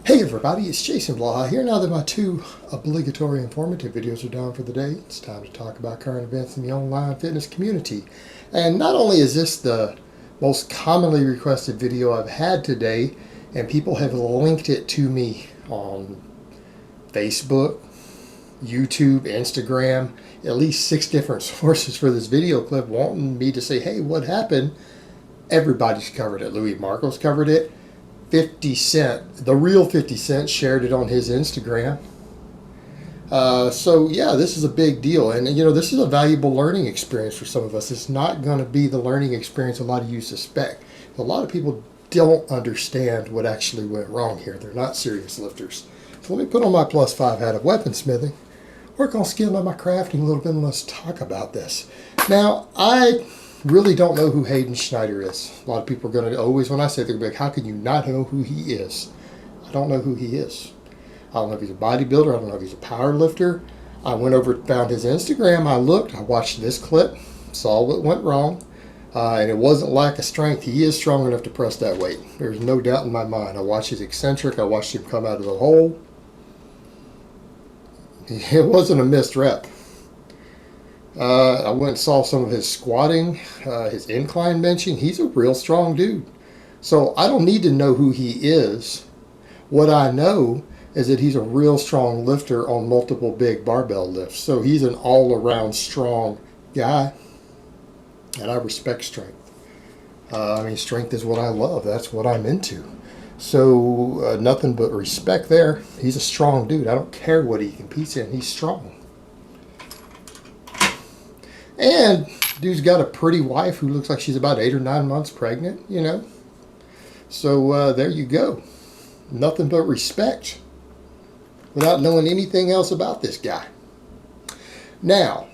Hey everybody, it's Jason Blaha here. Now that my two obligatory informative videos are done for the day, it's time to talk about current events in the online fitness community. And not only is this the most commonly requested video I've had today, and people have linked it to me on Facebook, YouTube, Instagram, at least 6 different sources for this video clip wanting me to say, hey, what happened? Everybody's covered it. Louis Marco's covered it. 50 Cent, the real 50 Cent, shared it on his Instagram. So yeah, this is a big deal, and you know, this is a valuable learning experience for some of us. It's not going to be the learning experience a lot of you suspect. A lot of people don't understand what actually went wrong here. They're not serious lifters. So let me put on my +5 hat of weaponsmithing, work on scaling up my crafting a little bit, and let's talk about this. Now, I really don't know who Haydn Schneider is. A lot of people are going to always, when I say, they're going to be like, how can you not know who he is? I don't know who he is. I don't know if he's a bodybuilder. I don't know if he's a power lifter. I went over and found his Instagram. I looked. I watched this clip. Saw what went wrong. And it wasn't lack of strength. He is strong enough to press that weight. There's no doubt in my mind. I watched his eccentric. I watched him come out of the hole. It wasn't a missed rep. I went and saw some of his squatting, his incline benching. He's a real strong dude. So I don't need to know who he is. What I know is that he's a real strong lifter on multiple big barbell lifts. So he's an all-around strong guy, and I respect strength. I mean, strength is what I love. That's what I'm into. So nothing but respect there. He's a strong dude. I don't care what he competes in. He's strong. And dude's got a pretty wife who looks like she's about 8 or 9 months pregnant, you know. So there you go. Nothing but respect without knowing anything else about this guy. Now,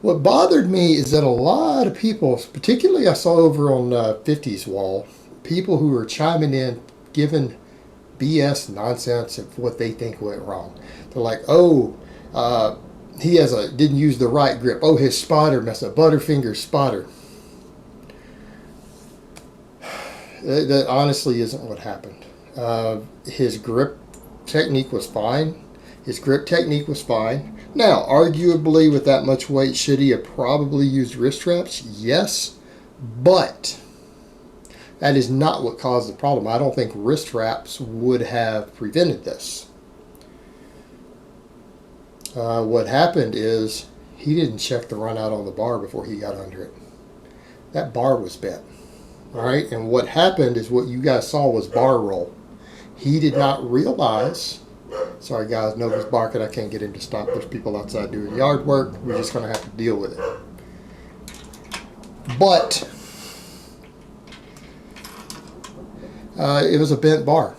what bothered me is that a lot of people, particularly I saw over on 50's wall, people who were chiming in, giving BS nonsense of what they think went wrong. They're like, oh, he didn't use the right grip. Oh, his spotter messed up. Butterfinger spotter. That honestly isn't what happened. His grip technique was fine. His grip technique was fine. Now, arguably, with that much weight, should he have probably used wrist straps? Yes, but that is not what caused the problem. I don't think wrist straps would have prevented this. What happened is he didn't check the run out on the bar before he got under it. That bar was bent. All right, and what happened is what you guys saw was bar roll. He did not realize, sorry guys, Nova's barking, I can't get him to stop. There's people outside doing yard work. We're just going to have to deal with it. But it was a bent bar.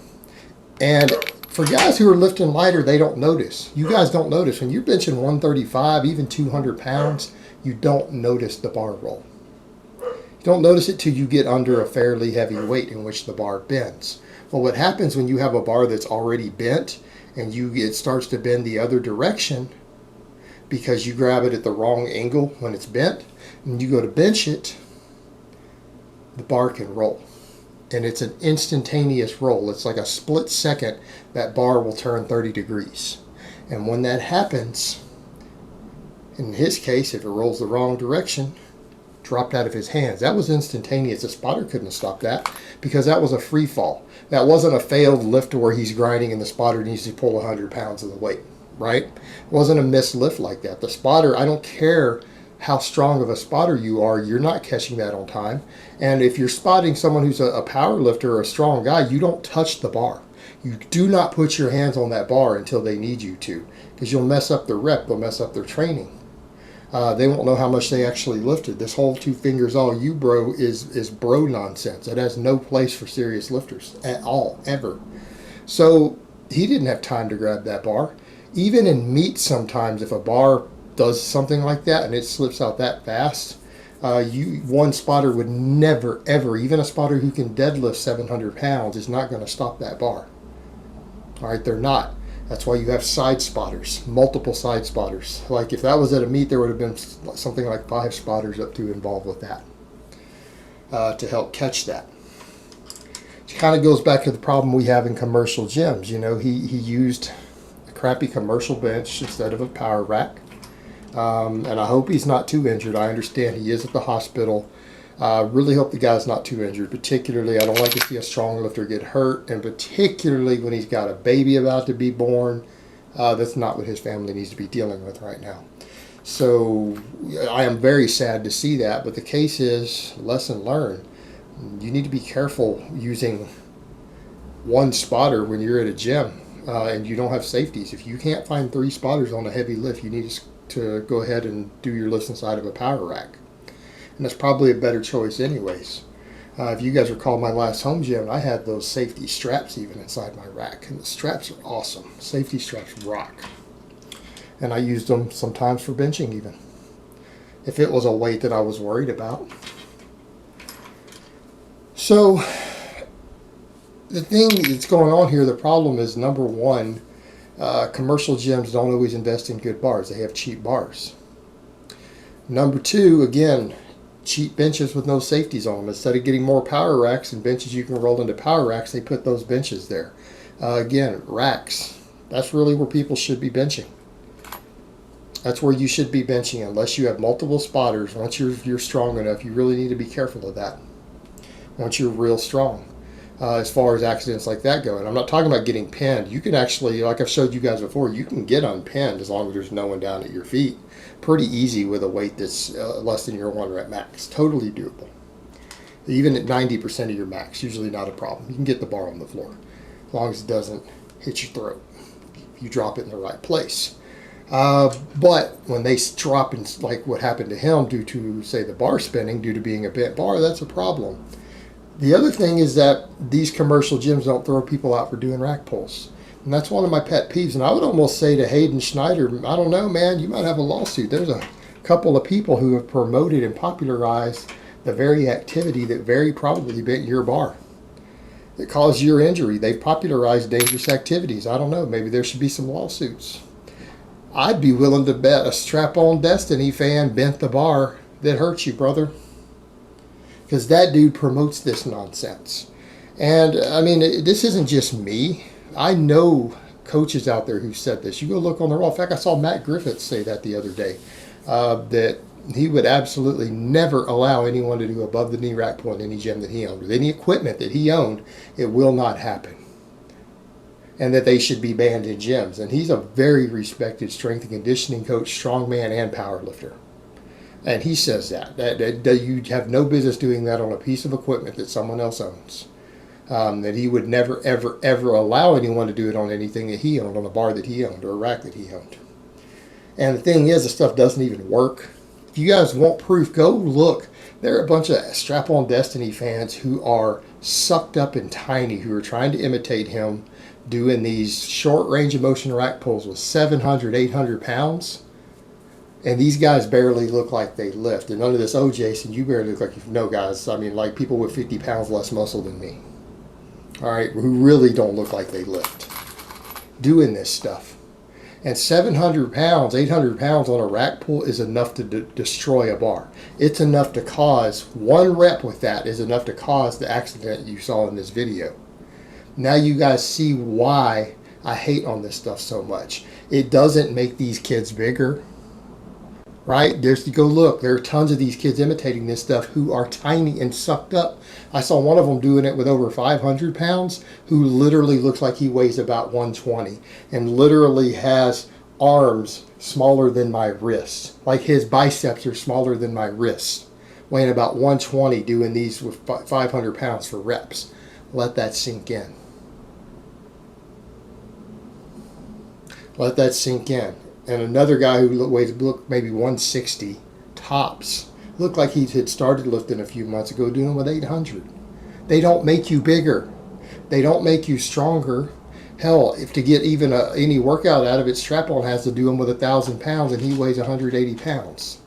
And for guys who are lifting lighter, they don't notice. You guys don't notice. When you're benching 135, even 200 pounds, you don't notice the bar roll. You don't notice it till you get under a fairly heavy weight in which the bar bends. Well, what happens when you have a bar that's already bent and it starts to bend the other direction because you grab it at the wrong angle when it's bent, and you go to bench it, the bar can roll. And it's an instantaneous roll. It's like a split second that bar will turn 30 degrees. And when that happens, in his case, if it rolls the wrong direction, dropped out of his hands. That was instantaneous. The spotter couldn't have stopped that because that was a free fall. That wasn't a failed lift where he's grinding and the spotter needs to pull 100 pounds of the weight, right? It wasn't a missed lift like that. The spotter, I don't care how strong of a spotter you are, you're not catching that on time. And if you're spotting someone who's a power lifter or a strong guy, you don't touch the bar. You do not put your hands on that bar until they need you to, because you'll mess up their rep, they'll mess up their training. They won't know how much they actually lifted. This whole 2 fingers all you bro is bro nonsense. It has no place for serious lifters at all, ever. So he didn't have time to grab that bar. Even in meet sometimes, if a bar does something like that and it slips out that fast, one spotter would never, ever, even a spotter who can deadlift 700 pounds is not going to stop that bar. All right, they're not. That's why you have side spotters, multiple side spotters. Like if that was at a meet, there would have been something like 5 spotters up to involved with that to help catch that. It kind of goes back to the problem we have in commercial gyms. You know, he used a crappy commercial bench instead of a power rack. And I hope he's not too injured. I understand he is at the hospital. Really hope the guy's not too injured. Particularly, I don't like to see a strong lifter get hurt, and particularly when he's got a baby about to be born. That's not what his family needs to be dealing with right now. So I am very sad to see that, but the case is, lesson learned. You need to be careful using one spotter when you're at a gym and you don't have safeties. If you can't find 3 spotters on a heavy lift, you need to go ahead and do your lift inside of a power rack. And that's probably a better choice anyways. If you guys recall my last home gym, I had those safety straps even inside my rack. And the straps are awesome. Safety straps rock. And I used them sometimes for benching even, if it was a weight that I was worried about. So the thing that's going on here, the problem is, number one, commercial gyms don't always invest in good bars. They have cheap bars. Number two, again, cheap benches with no safeties on them. Instead of getting more power racks and benches you can roll into power racks, they put those benches there. Again, racks. That's really where people should be benching. That's where you should be benching, unless you have multiple spotters. Once you're strong enough, you really need to be careful of that. Once you're real strong, as far as accidents like that go. And I'm not talking about getting pinned. You can actually, like I've showed you guys before, you can get unpinned as long as there's no one down at your feet. Pretty easy with a weight that's less than your 1 rep max. Totally doable. Even at 90% of your max, usually not a problem. You can get the bar on the floor, as long as it doesn't hit your throat. You drop it in the right place. But when they drop in, like what happened to him due to, say, the bar spinning, due to being a bent bar, that's a problem. The other thing is that these commercial gyms don't throw people out for doing rack pulls. And that's one of my pet peeves. And I would almost say to Haydn, Schneider, I don't know, man, you might have a lawsuit. There's a couple of people who have promoted and popularized the very activity that very probably bent your bar, that caused your injury. They've popularized dangerous activities. I don't know, maybe there should be some lawsuits. I'd be willing to bet a strap-on Destiny fan bent the bar that hurt you, brother. Because that dude promotes this nonsense. And, I mean, this isn't just me. I know coaches out there who said this. You go look on the wall. In fact, I saw Matt Griffiths say that the other day, that he would absolutely never allow anyone to do above the knee rack pull in any gym that he owned. With any equipment that he owned, it will not happen. And that they should be banned in gyms. And he's a very respected strength and conditioning coach, strongman, and power lifter. And he says that you have no business doing that on a piece of equipment that someone else owns. That he would never, ever, ever allow anyone to do it on anything that he owned, on a bar that he owned or a rack that he owned. And the thing is, the stuff doesn't even work. If you guys want proof, go look. There are a bunch of strap-on Destiny fans who are sucked up and tiny, who are trying to imitate him, doing these short range of motion rack pulls with 700, 800 pounds. And these guys barely look like they lift. And none of this, oh, Jason, you barely look like you. No, guys, I mean, like people with 50 pounds less muscle than me. All right, who really don't look like they lift, doing this stuff. And 700 pounds, 800 pounds on a rack pull is enough to destroy a bar. It's enough to cause, 1 rep with that is enough to cause the accident you saw in this video. Now you guys see why I hate on this stuff so much. It doesn't make these kids bigger. Right? There's to go look. There are tons of these kids imitating this stuff who are tiny and sucked up. I saw one of them doing it with over 500 pounds, who literally looks like he weighs about 120 and literally has arms smaller than my wrist. Like his biceps are smaller than my wrist, weighing about 120, doing these with 500 pounds for reps. Let that sink in. Let that sink in. And another guy who looked maybe 160 tops, looked like he had started lifting a few months ago, doing them with 800. They don't make you bigger. They don't make you stronger. Hell, if to get even any workout out of it, strap-on has to do them with 1,000 pounds, and he weighs 180 pounds.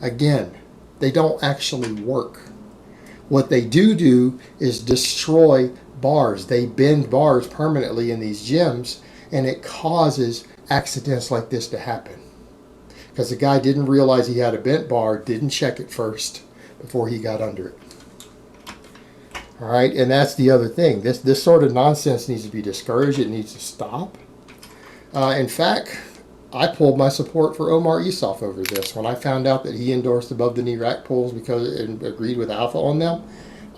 Again, they don't actually work. What they do is destroy bars. They bend bars permanently in these gyms, and it causes accidents like this to happen. Because the guy didn't realize he had a bent bar, didn't check it first before he got under it. All right, and that's the other thing. This sort of nonsense needs to be discouraged. It needs to stop. In fact, I pulled my support for Omar Isuf over this. When I found out that he endorsed above the knee rack pulls because and agreed with Alpha on them,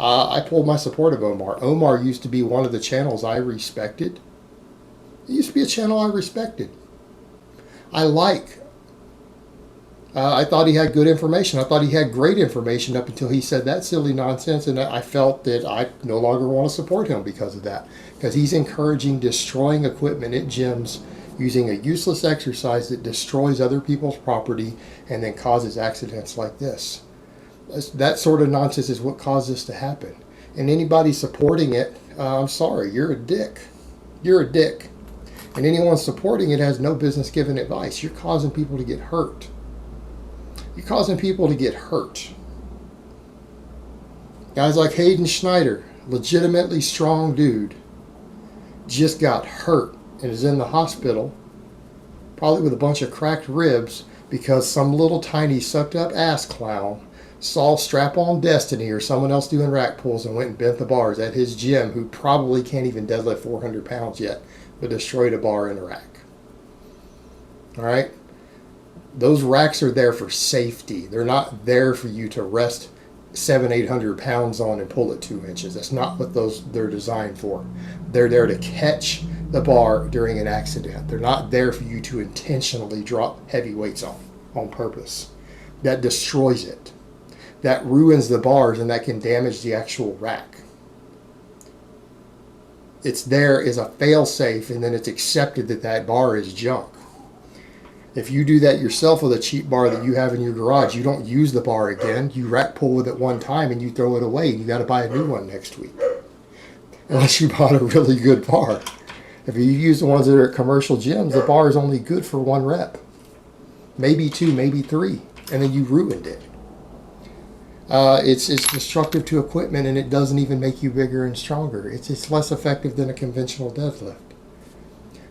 I pulled my support of Omar. Omar used to be one of the channels I respected. It used to be a channel I respected. I thought he had good information. I thought he had great information up until he said that silly nonsense, and I felt that I no longer want to support him because of that. Because he's encouraging destroying equipment at gyms using a useless exercise that destroys other people's property and then causes accidents like this. That sort of nonsense is what caused this to happen. And anybody supporting it, I'm sorry, you're a dick. You're a dick. And anyone supporting it has no business giving advice. You're causing people to get hurt. You're causing people to get hurt. Guys like Haydn Schneider, legitimately strong dude, just got hurt and is in the hospital, probably with a bunch of cracked ribs, because some little tiny sucked up ass clown saw Strap-On Destiny or someone else doing rack pulls and went and bent the bars at his gym, who probably can't even deadlift 400 pounds yet, but destroyed a bar in a rack. All right? Those racks are there for safety. They're not there for you to rest 700-800 pounds on and pull it 2 inches. That's not what they're designed for. They're there to catch the bar during an accident. They're not there for you to intentionally drop heavy weights on purpose. That destroys it. That ruins the bars, and that can damage the actual rack. It's there as a fail-safe, and then it's accepted that that bar is junk. If you do that yourself with a cheap bar that you have in your garage, you don't use the bar again. You rack pull with it one time and you throw it away. You got to buy a new one next week. Unless you bought a really good bar. If you use the ones that are at commercial gyms, the bar is only good for 1 rep. Maybe 2, maybe 3. And then you ruined it. It's destructive to equipment, and it doesn't even make you bigger and stronger. It's less effective than a conventional deadlift.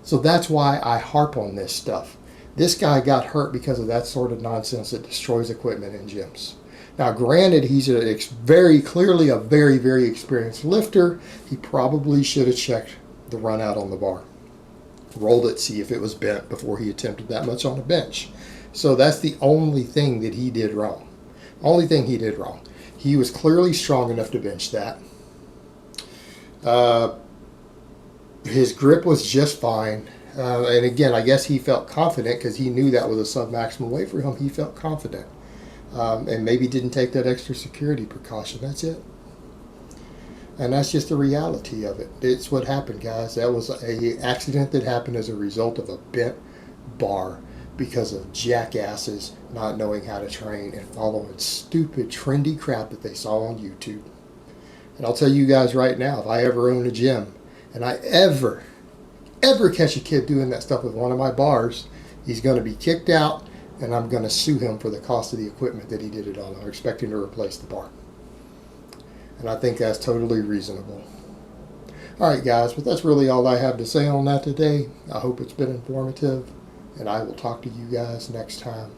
So that's why I harp on this stuff. This guy got hurt because of that sort of nonsense that destroys equipment in gyms. Now, granted, he's very clearly a very, very experienced lifter. He probably should have checked the run out on the bar. Rolled it, see if it was bent before he attempted that much on a bench. So that's the only thing that he did wrong. Only thing he did wrong. He was clearly strong enough to bench that. His grip was just fine. And again, I guess he felt confident because he knew that was a sub-maximal weight for him. He felt confident. And maybe didn't take that extra security precaution. That's it. And that's just the reality of it. It's what happened, guys. That was an accident that happened as a result of a bent bar because of jackasses not knowing how to train and following stupid, trendy crap that they saw on YouTube. And I'll tell you guys right now, if I ever own a gym and I ever catch a kid doing that stuff with one of my bars, he's going to be kicked out, and I'm going to sue him for the cost of the equipment that he did it on. I'm expecting to replace the bar. And I think that's totally reasonable. All right, guys, but that's really all I have to say on that today. I hope it's been informative, and I will talk to you guys next time.